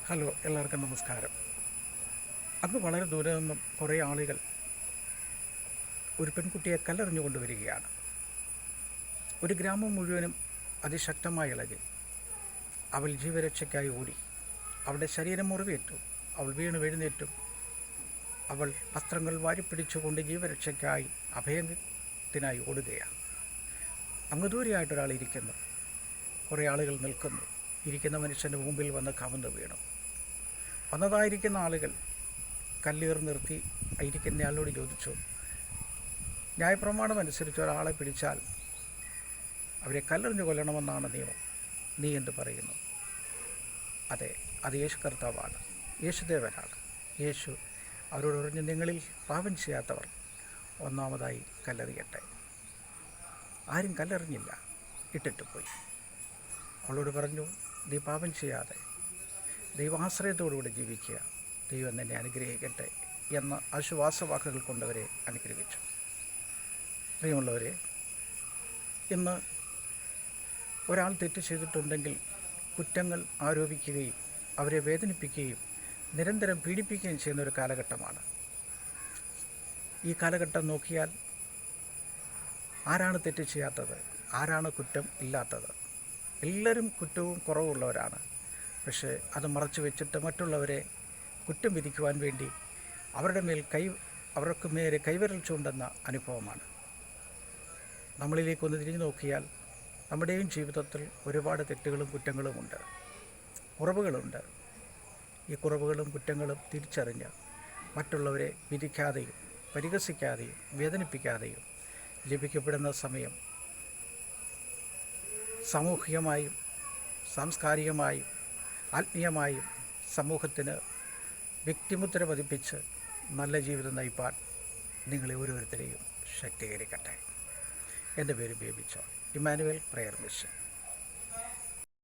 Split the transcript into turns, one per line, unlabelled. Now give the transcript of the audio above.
Hello, എല്ലാവർക്കും നമസ്കാരം. അന്ന് വളരെ ദൂരെ നിന്നും കുറേ ആളുകൾ ഒരു പെൺകുട്ടിയെ കല്ലെറിഞ്ഞു കൊണ്ടുവരികയാണ്. ഒരു ഗ്രാമം മുഴുവനും അതിശക്തമായി ഇളകി. അവൾ ജീവരക്ഷയ്ക്കായി ഓടി. അവളുടെ ശരീരം മുറിവേറ്റു. അവൾ വീണു. അവൾ വസ്ത്രങ്ങൾ വാരിപ്പിടിച്ചുകൊണ്ട് ജീവരക്ഷയ്ക്കായി അഭയത്തിനായി ഓടുകയാണ്. അങ്ങ് ദൂരെയായിട്ടൊരാൾ ഇരിക്കുന്നു. കുറേ ആളുകൾ നിൽക്കുന്നു. ഇരിക്കുന്ന മനുഷ്യൻ്റെ മുമ്പിൽ വന്ന് കവന്ന് വീണു. വന്നതായിരിക്കുന്ന ആളുകൾ കല്ലേറ് നിർത്തി ഇരിക്കുന്നയാളോട് ചോദിച്ചു, ന്യായപ്രമാണം അനുസരിച്ച് ഒരാളെ പിടിച്ചാൽ അവരെ കല്ലെറിഞ്ഞു കൊല്ലണമെന്നാണ് നിയമം. നീ എന്ത് പറയുന്നു? അതെ, അത് യേശു കർത്താവാണ്, യേശുദേവനാണ്. യേശു അവരോട് പറഞ്ഞു, നിങ്ങളിൽ പാപം ചെയ്യാത്തവർ ഒന്നാമതായി കല്ലെറിയട്ടെ. ആരും കല്ലെറിഞ്ഞില്ല, ഇട്ടിട്ട് പോയി. അവളോട് പറഞ്ഞു, നീ പാപം ചെയ്യാതെ ദൈവാശ്രയത്തോടുകൂടി ജീവിക്കുക, ദൈവം തന്നെ അനുഗ്രഹിക്കട്ടെ എന്ന ആശ്വാസവാക്കുകൾ കൊണ്ടവരെ അനുഗ്രഹിച്ചു. പ്രിയമുള്ളവരെ, ഇന്ന് ഒരാൾ തെറ്റ് ചെയ്തിട്ടുണ്ടെങ്കിൽ കുറ്റങ്ങൾ ആരോപിക്കുകയും അവരെ വേദനിപ്പിക്കുകയും നിരന്തരം പീഡിപ്പിക്കുകയും ചെയ്യുന്ന ഒരു കാലഘട്ടമാണ്. ഈ കാലഘട്ടം നോക്കിയാൽ ആരാണ് തെറ്റ് ചെയ്യാത്തത്? ആരാണ് കുറ്റം ഇല്ലാത്തത്? എല്ലാവരും കുറ്റവും കുറവുള്ളവരാണ്. പക്ഷേ അത് മറച്ചു വെച്ചിട്ട് മറ്റുള്ളവരെ കുറ്റം വിധിക്കുവാൻ വേണ്ടി അവർക്ക് നേരെ കൈവിരൽ ചൂണ്ടുന്ന അനുഭവമാണ്. നമ്മളിലേക്കൊന്ന് തിരിഞ്ഞു നോക്കിയാൽ നമ്മുടെയും ജീവിതത്തിൽ ഒരുപാട് തെറ്റുകളും കുറ്റങ്ങളുമുണ്ട്, കുറവുകളുണ്ട്. ഈ കുറവുകളും കുറ്റങ്ങളും തിരിച്ചറിഞ്ഞ് മറ്റുള്ളവരെ വിധിക്കാതെയും പരിഹസിക്കാതെയും വേദനിപ്പിക്കാതെയും ലഭിക്കപ്പെടുന്ന സമയം സാമൂഹികമായും സാംസ്കാരികമായും ആത്മീയമായും സമൂഹത്തിന് വ്യക്തിമുദ്ര പതിപ്പിച്ച് നല്ല ജീവിതം നയിപ്പാൻ നിങ്ങളെ ഓരോരുത്തരെയും ശക്തീകരിക്കട്ടെ. എൻ്റെ പേര് Baby John, Emmanuel Prayer mission.